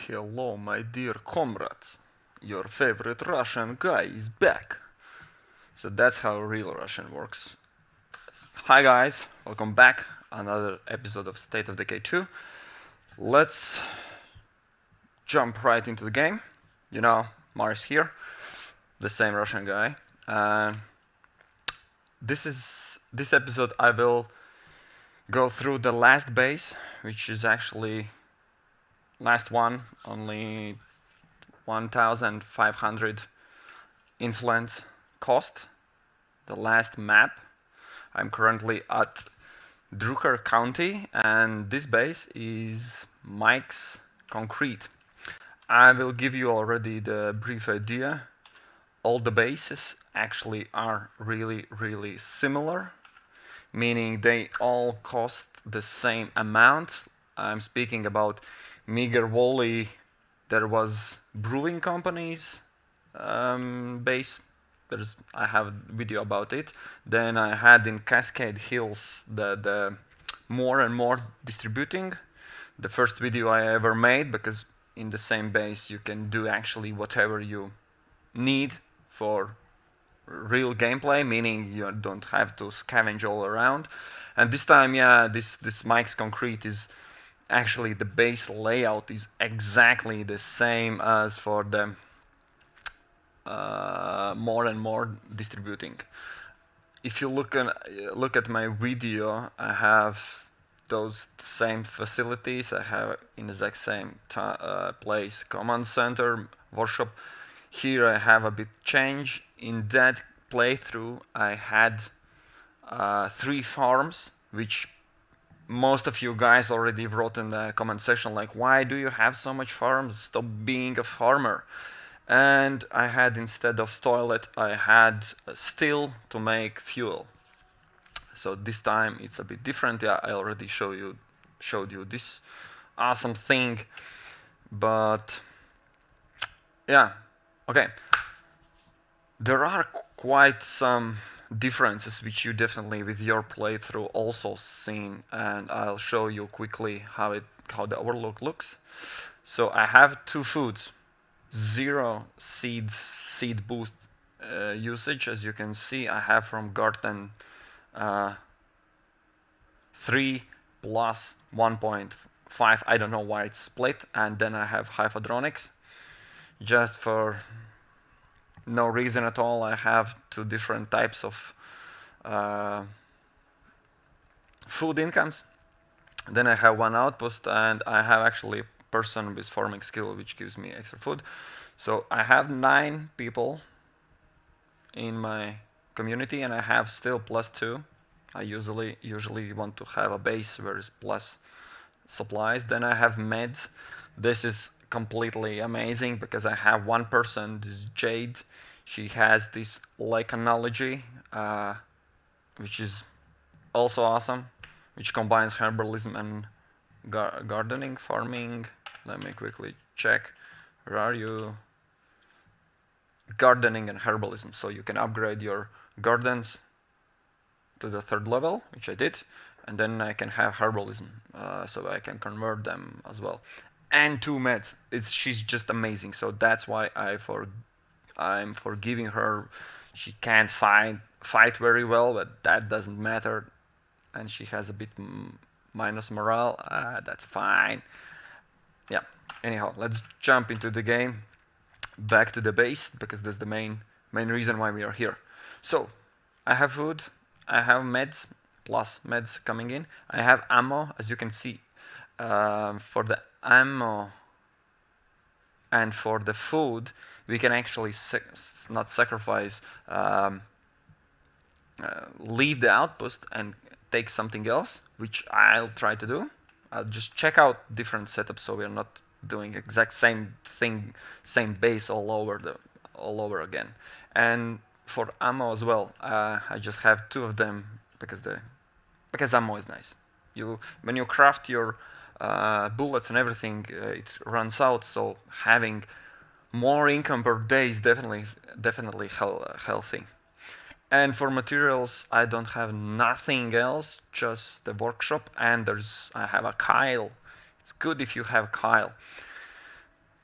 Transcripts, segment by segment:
Hello, my dear comrades. Your favorite Russian guy is back. So that's how real Russian works. Hi, guys. Welcome back. Another episode of State of Decay 2. Let's jump right into the game. You know, Mars here, the same Russian guy. And this episode. I will go through the last base, which is actually last one, only 1,500 influence cost. The last map. I'm currently at Drucker County, and this base is Mike's Concrete. I will give you already the brief idea. All the bases actually are really similar, meaning they all cost the same amount. I'm speaking about Meager Wally. There was brewing companies base. I have a video about it. Then I had in Cascade Hills the more and more distributing. The first video I ever made, because in the same base you can do actually whatever you need for real gameplay, meaning you don't have to scavenge all around. And this time, yeah, this Mike's Concrete is actually the base layout is exactly the same as for the more and more distributing. If you look at my video, I have those same facilities. I have in the exact same place command center, workshop. Here I have a bit change. In that playthrough, I had 3 farms, which most of you guys already wrote in the comment section, like, why do you have so much farms? Stop being a farmer. And I had, instead of toilet, I had steel to make fuel. So this time it's a bit different. Yeah, I already showed you this awesome thing, but yeah, okay. There are quite some differences which you definitely with your playthrough also seen, and I'll show you quickly how the overlook looks. So I have 2 foods. 0 seed boost usage. As you can see, I have from garden 3 plus 1.5. I don't know why it's split. And then I have Hydroponics. Just for no reason at all, I have 2 different types of food incomes. Then I have 1 outpost, and I have actually a person with farming skill, which gives me extra food. So I have 9 people in my community, and I have still +2. I usually want to have a base where it's plus supplies. Then I have meds. This is completely amazing because I have 1 person, this Jade. She has this lake analogy, which is also awesome, which combines herbalism and gardening, farming. Let me quickly check. Where are you? Gardening and herbalism. So you can upgrade your gardens to the 3rd level, which I did, and then I can have herbalism, so I can convert them as well. And 2 meds. She's just amazing. So that's why I'm forgiving her. She can't fight very well, but that doesn't matter. And she has a bit minus morale. That's fine. Yeah. Anyhow, let's jump into the game. Back to the base, because that's the main reason why we are here. So I have food, I have meds, plus meds coming in. I have ammo, as you can see. For the ammo and for the food, we can actually not sacrifice, leave the outpost and take something else, which I'll try to do. I'll just check out different setups so we're not doing exact same thing, same base all over again. And for ammo as well, I just have 2 of them because ammo is nice. When you craft your bullets and everything, it runs out. So having more income per day is definitely healthy. And for materials, I don't have nothing else, just the workshop, and I have a Kyle. It's good if you have Kyle.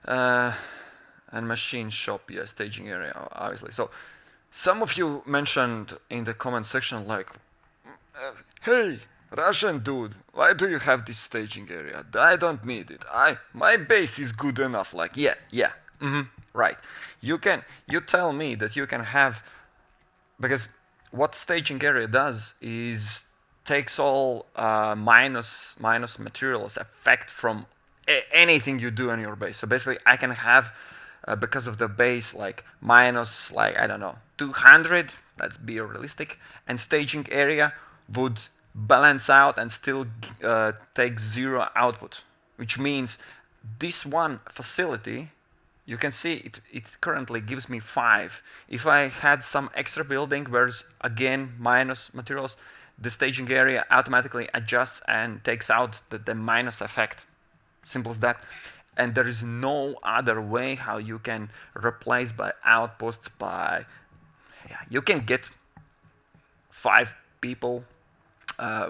And machine shop, yeah, staging area, obviously. So some of you mentioned in the comment section like, hey, Russian dude, why do you have this staging area? I don't need it. My base is good enough. Like, yeah, right. You tell me that you can have, because what staging area does is takes all minus materials effect from anything you do on your base. So basically, I can have because of the base like minus, like, I don't know, 200. Let's be realistic. And staging area would balance out and still take zero output, which means this one facility, you can see it currently gives me 5. If I had some extra building where again minus materials, the staging area automatically adjusts and takes out the minus effect. Simple as that. And there is no other way how you can replace by outposts by, yeah, you can get 5 people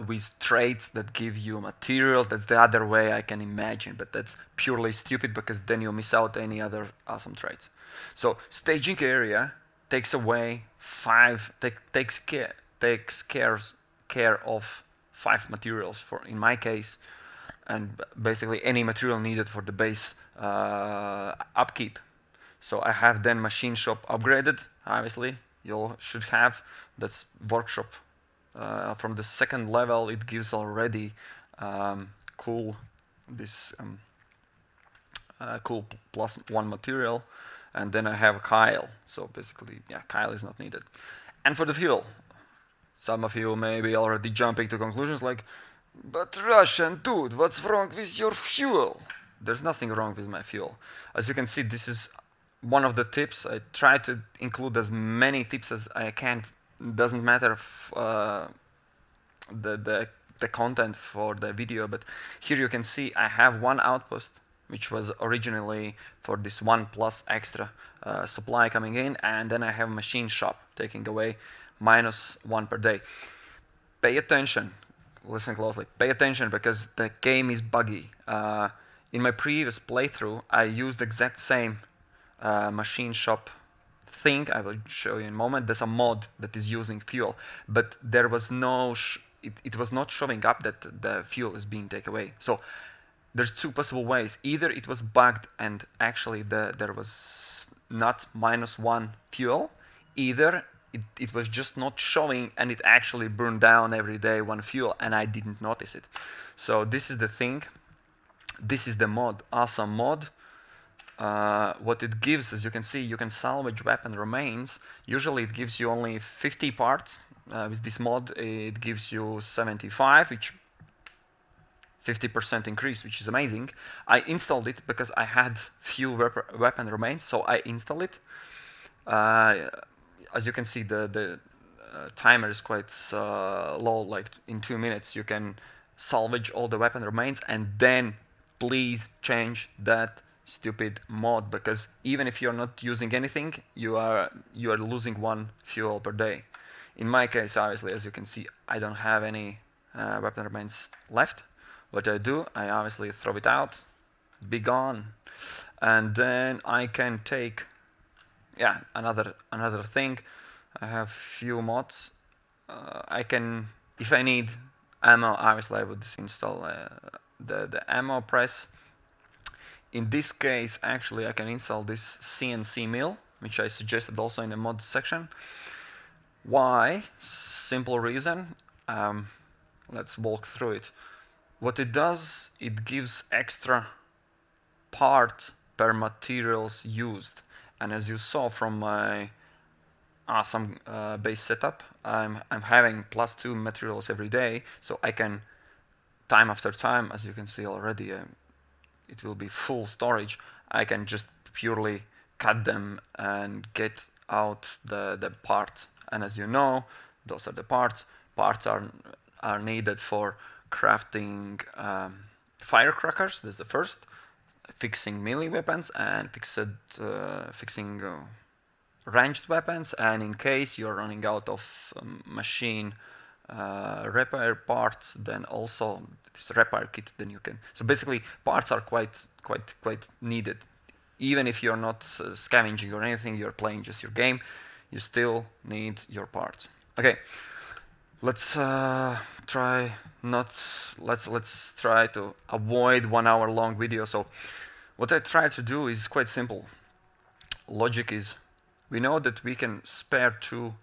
with traits that give you material. That's the other way I can imagine, but that's purely stupid because then you miss out any other awesome traits. So staging area takes away 5, takes care of 5 materials for, in my case, and basically any material needed for the base upkeep. So I have then machine shop upgraded. Obviously, you should have. That's workshop. From the second level, it gives already cool this cool +1 material, and then I have Kyle. So basically, yeah, Kyle is not needed. And for the fuel, some of you may be already jumping to conclusions like, but Russian dude, what's wrong with your fuel? There's nothing wrong with my fuel. As you can see, this is one of the tips. I try to include as many tips as I can. Doesn't matter the content for the video, but here you can see I have one outpost which was originally for this 1+ extra supply coming in, and then I have machine shop taking away -1 per day. Pay attention, listen closely, pay attention because the game is buggy. In my previous playthrough I used exact same machine shop thing. I will show you in a moment. There's a mod that is using fuel, but there was no it was not showing up that the fuel is being taken away. So there's 2 possible ways. Either it was bugged and actually there was not -1 fuel, either it was just not showing and it actually burned down every day 1 fuel and I didn't notice it. So this is the thing. This is the mod, awesome mod. What it gives, as you can see, you can salvage weapon remains. Usually it gives you only 50 parts. With this mod it gives you 75, which 50% increase, which is amazing. I installed it because I had few weapon remains, so I installed it. As you can see, the timer is quite low, like in 2 minutes you can salvage all the weapon remains, and then please change that stupid mod, because even if you're not using anything, you are losing 1 fuel per day. In my case, obviously, as you can see, I don't have any weapon remains left. What I do, I obviously throw it out, be gone, and then I can take, yeah, another thing. I have few mods. I can, if I need ammo, obviously I would install the ammo press. In this case, actually, I can install this CNC mill, which I suggested also in the mod section. Why? Simple reason. Let's walk through it. What it does, it gives extra parts per materials used. And as you saw from my awesome base setup, I'm having +2 materials every day, so I can, time after time, as you can see already, it will be full storage. I can just purely cut them and get out the parts. And as you know, those are the parts. Parts are needed for crafting firecrackers. That's the first. Fixing melee weapons and fixing ranged weapons. And in case you're running out of machine repair parts, then also this repair kit. Then you can. So basically, parts are quite needed even if you're not scavenging or anything, you're playing just your game, you still need your parts. Okay, let's try not let's try to avoid 1 hour long video. So what I try to do is quite simple. Logic is, we know that we can spare 2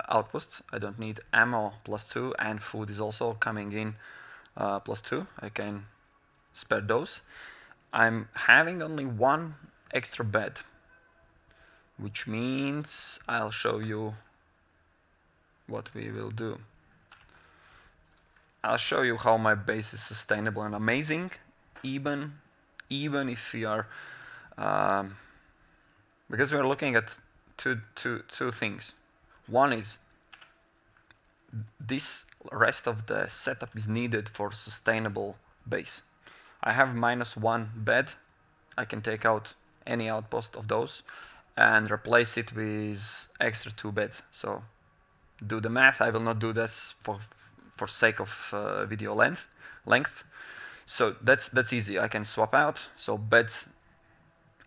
outposts. I don't need ammo +2, and food is also coming in +2. I can spare those. I'm having only 1 extra bed, which means I'll show you what we will do. I'll show you how my base is sustainable and amazing, even if we are, because we're looking at two things. One is this rest of the setup is needed for sustainable base. I have -1 bed. I can take out any outpost of those and replace it with extra 2 beds. So do the math. I will not do this for sake of video length. So that's easy. I can swap out. So beds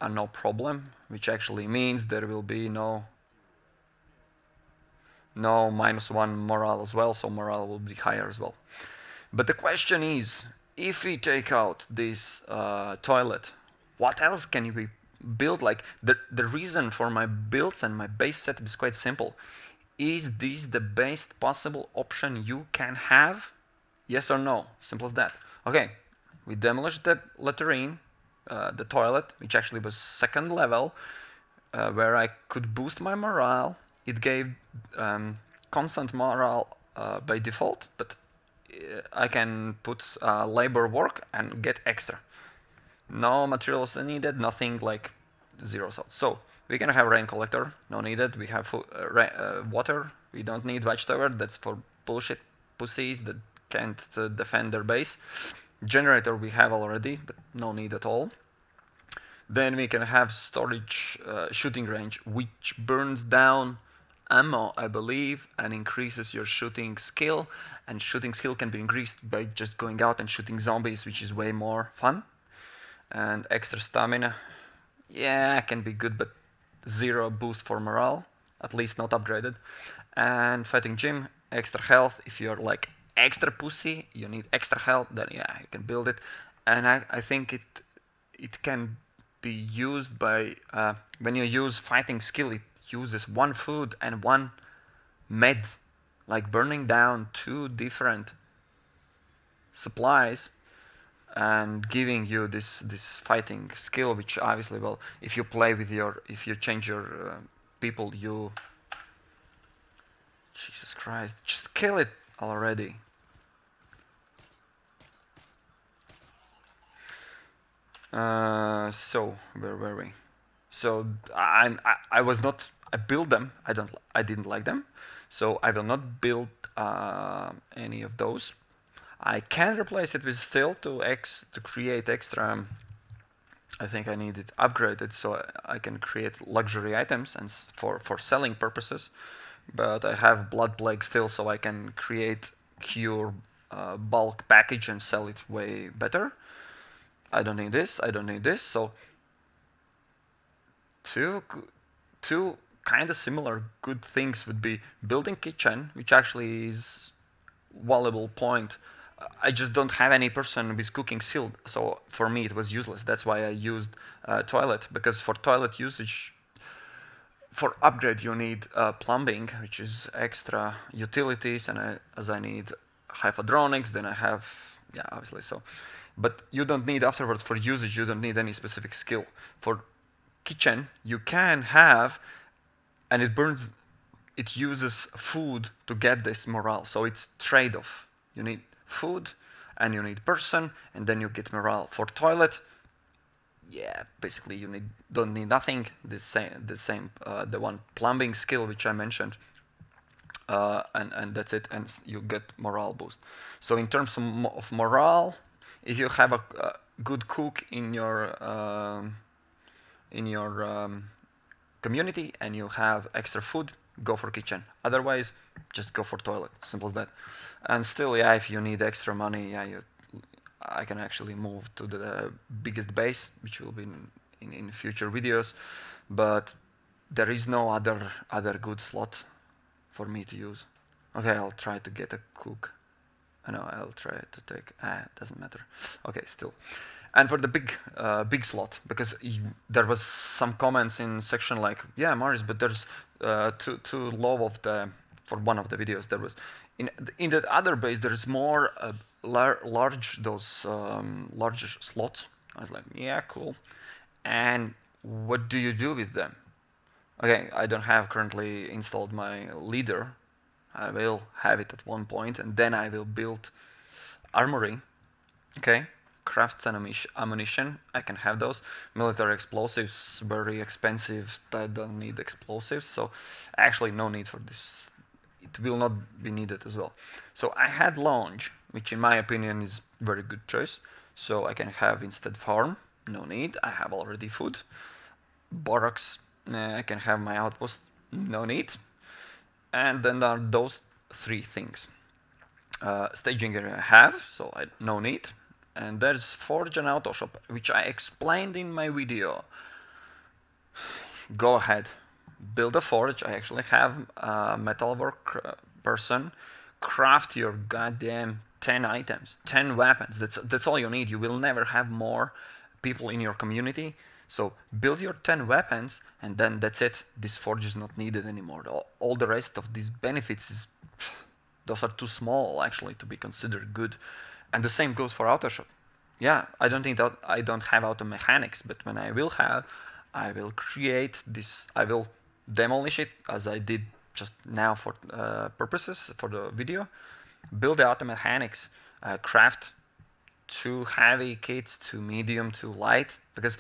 are no problem, which actually means there will be no -1 morale as well. So morale will be higher as well. But the question is, if we take out this toilet, what else can we build? Like the reason for my builds and my base setup is quite simple. Is this the best possible option you can have? Yes or no? Simple as that. Okay, we demolished the latrine, the toilet, which actually was 2nd level, where I could boost my morale. It gave constant morale by default, but I can put labor work and get extra. No materials needed, nothing, like 0 salt. So we can have rain collector, no needed. We have water, we don't need watchtower, that's for bullshit pussies that can't defend their base. Generator we have already, but no need at all. Then we can have storage, shooting range, which burns down ammo, I believe, and increases your shooting skill. And shooting skill can be increased by just going out and shooting zombies, which is way more fun. And extra stamina, yeah, can be good, but 0 boost for morale, at least not upgraded. And fighting gym, extra health. If you're like extra pussy, you need extra health, then yeah, you can build it. And I think it can be used by when you use fighting skill, it uses 1 food and 1 med, like burning down 2 different supplies and giving you this fighting skill, which obviously, well, if you play with if you change your people, you, Jesus Christ, just kill it already. So where were we? So I was not, I built them. I didn't like them, so I will not build any of those. I can replace it with steel to create extra. I think I need it upgraded so I can create luxury items and for selling purposes. But I have blood plague still, so I can create cure bulk package and sell it way better. I don't need this. I don't need this. So two kind of similar good things would be building kitchen, which actually is valuable point. I just don't have any person with cooking skill, so for me it was useless. That's why I used toilet, because for toilet usage, for upgrade you need plumbing, which is extra utilities, and as I need hydroponics, then I have, yeah, obviously. So, but you don't need afterwards for usage. You don't need any specific skill. For kitchen you can have, and it uses food to get this morale, so it's trade-off. You need food and you need person, and then you get morale. For toilet, yeah, basically you don't need nothing. The one plumbing skill which I mentioned, and that's it, and you get morale boost. So in terms of morale, if you have a good cook in your community and you have extra food, go for kitchen. Otherwise, just go for toilet. Simple as that. And still, yeah, if you need extra money, yeah, I can actually move to the biggest base, which will be in future videos, but there is no other good slot for me to use. Okay, I'll try to get a cook. No, I'll try to take. It doesn't matter. Okay, still. And for the big slot, because there was some comments in section like, yeah, Marius, but there's too low of the, for one of the videos there was in that other base there is more large those larger slots. I was like, yeah, cool. And what do you do with them? Okay, I don't have currently installed my leader. I will have it at one point, and then I will build armory. Okay, crafts and ammunition, I can have those. Military explosives, very expensive. I don't need explosives, so actually no need for this. It will not be needed as well. So I had launch, which in my opinion is very good choice. So I can have instead farm, no need. I have already food. Barracks, I can have my outpost, no need. And then there are those three things. Staging area I have, so no need. And there's Forge and Auto Shop, which I explained in my video. Go ahead, build a forge. I actually have a metalwork person craft your goddamn 10 items, 10 weapons. That's all you need. You will never have more people in your community. So build your 10 weapons, and then that's it. This forge is not needed anymore. All the rest of these benefits is, those are too small actually to be considered good. And the same goes for Auto Shop. Yeah, I don't think that I don't have auto mechanics, but when I will have, I will create this. I will demolish it as I did just now for purposes for the video. Build the auto mechanics, craft two heavy kits, two medium, two light. Because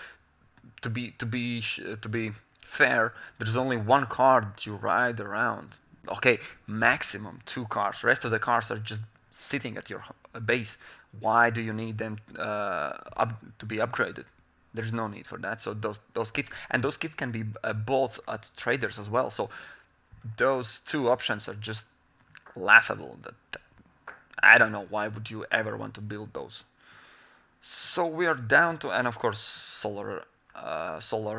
to be fair, there's only one car to ride around. Okay, maximum two cars. Rest of the cars are just sitting at your base. Why do you need them to be upgraded? There's no need for that. So those kits, and those kits can be bought at traders as well. So those two options are just laughable. That I don't know why would you ever want to build those. So we are down to, and of course solar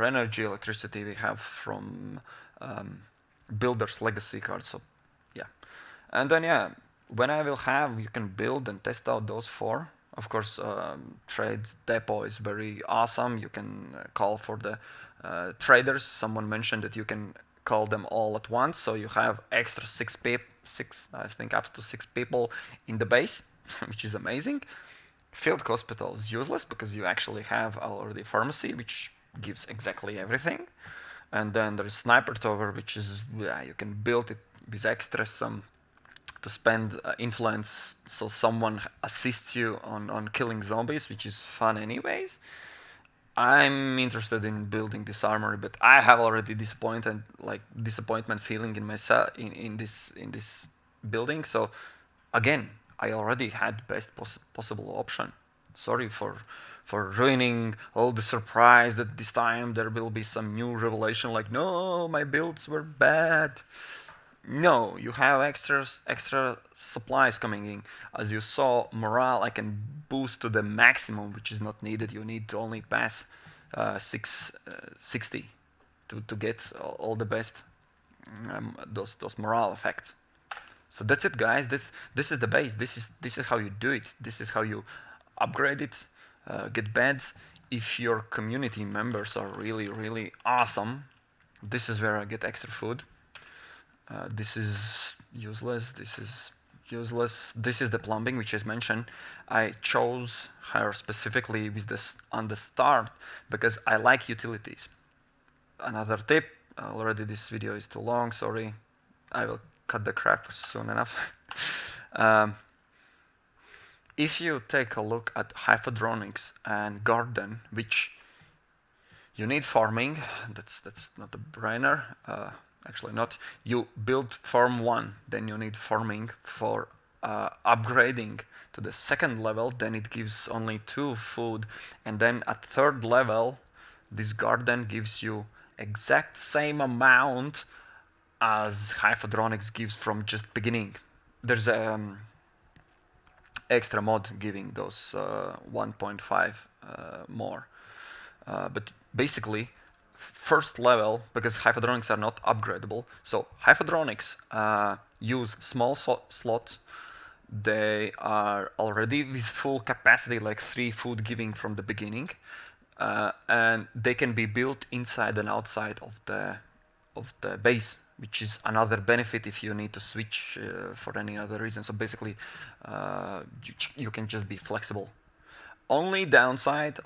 energy, electricity we have from builder's legacy card. So yeah, and then yeah, when I will have, you can build and test out those four. Of course, trade depot is very awesome. You can call for the traders. Someone mentioned that you can call them all at once, so you have extra six, I think up to 6 people in the base, which is amazing. Field hospital is useless because you actually have already pharmacy, which gives exactly everything. And then there is sniper tower, which is, yeah, you can build it with extra some to spend influence, so someone assists you on killing zombies, which is fun anyways. I'm interested in building this armory, but I have already disappointment feeling in myself in this building. So again, I already had best possible option. Sorry for ruining all the surprise that this time there will be some new revelation like, no, my builds were bad. No, you have extra supplies coming in. As you saw, morale I can boost to the maximum, which is not needed. You need to only pass 660 to get all the best those morale effects. So that's it, guys. This is the base. This is how you do it. This is how you upgrade it, get beds. If your community members are really awesome, this is where I get extra food. This is useless. This is useless. This is the plumbing, which is mentioned. I chose her specifically with this on the start because I like utilities. Another tip. Already this video is too long. Sorry. I will cut the crap soon enough. If you take a look at hydroponics and garden, which you need farming, that's not a brainer. Actually not. You build farm 1, then you need farming for upgrading to the second level, then it gives only 2 food, and then at third level this garden gives you exact same amount as hydroponics gives from just beginning. There's a extra mod giving those 1.5 more. But basically, first level, because hyperdronics are not upgradable, so hyperdronics use small slots. They are already with full capacity, like 3 food giving from the beginning, and they can be built inside and outside of the base, which is another benefit if you need to switch for any other reason. So basically, you can just be flexible. Only downside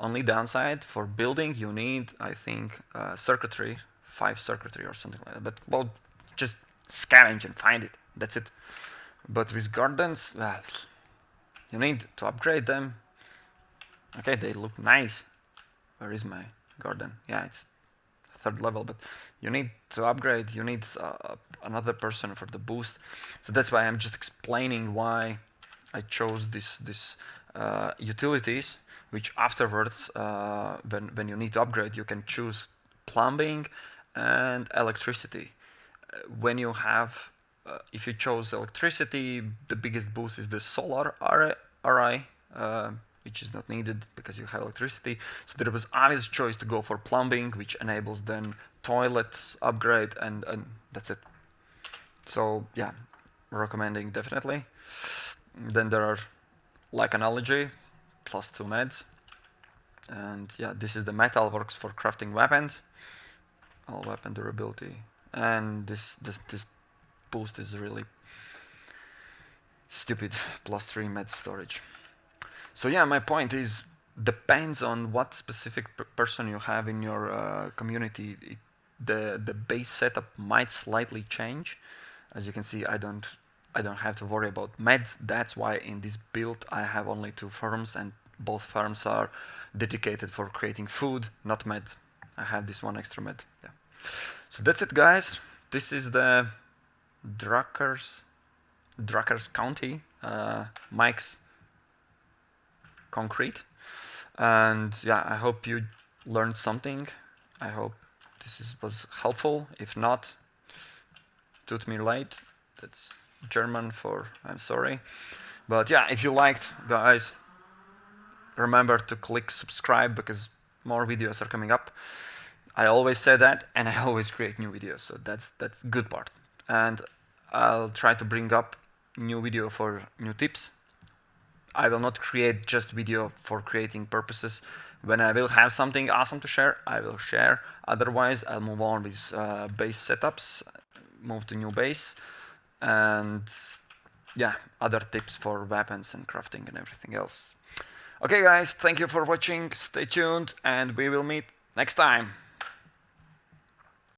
for building, you need, I think, circuitry, 5 circuitry or something like that. But well, just scavenge and find it. That's it. But with gardens, well, you need to upgrade them. Okay, they look nice. Where is my garden? Yeah, it's 3rd level, but you need to upgrade. You need another person for the boost. So that's why I'm just explaining why I chose this utilities, which afterwards, when you need to upgrade, you can choose plumbing and electricity. When you have, if you chose electricity, the biggest boost is the solar array, which is not needed because you have electricity. So there was obvious choice to go for plumbing, which enables then toilets upgrade, and that's it. So yeah, recommending definitely. Then there are, like analogy, plus 2 meds. And yeah, this is the metal, works for crafting weapons, all weapon durability. And this boost is really stupid, plus 3 med storage. So yeah, my point is, depends on what specific person you have in your community. The base setup might slightly change. As you can see, I don't have to worry about meds. That's why in this build I have only 2 farms, and both farms are dedicated for creating food, not meds. I have this 1 extra med. Yeah. So that's it, guys. This is the Drucker County Mike's concrete, and yeah, I hope you learned something. I hope this was helpful. If not, tut mir leid. That's German for I'm sorry. But yeah, if you liked, guys, remember to click subscribe because more videos are coming up. I always say that, and I always create new videos, so that's good part. And I'll try to bring up new video for new tips. I will not create just video for creating purposes. When I will have something awesome to share, I will share. Otherwise, I'll move on with base setups, move to new base, and yeah, other tips for weapons and crafting and everything else. Okay, guys, thank you for watching. Stay tuned, and we will meet next time.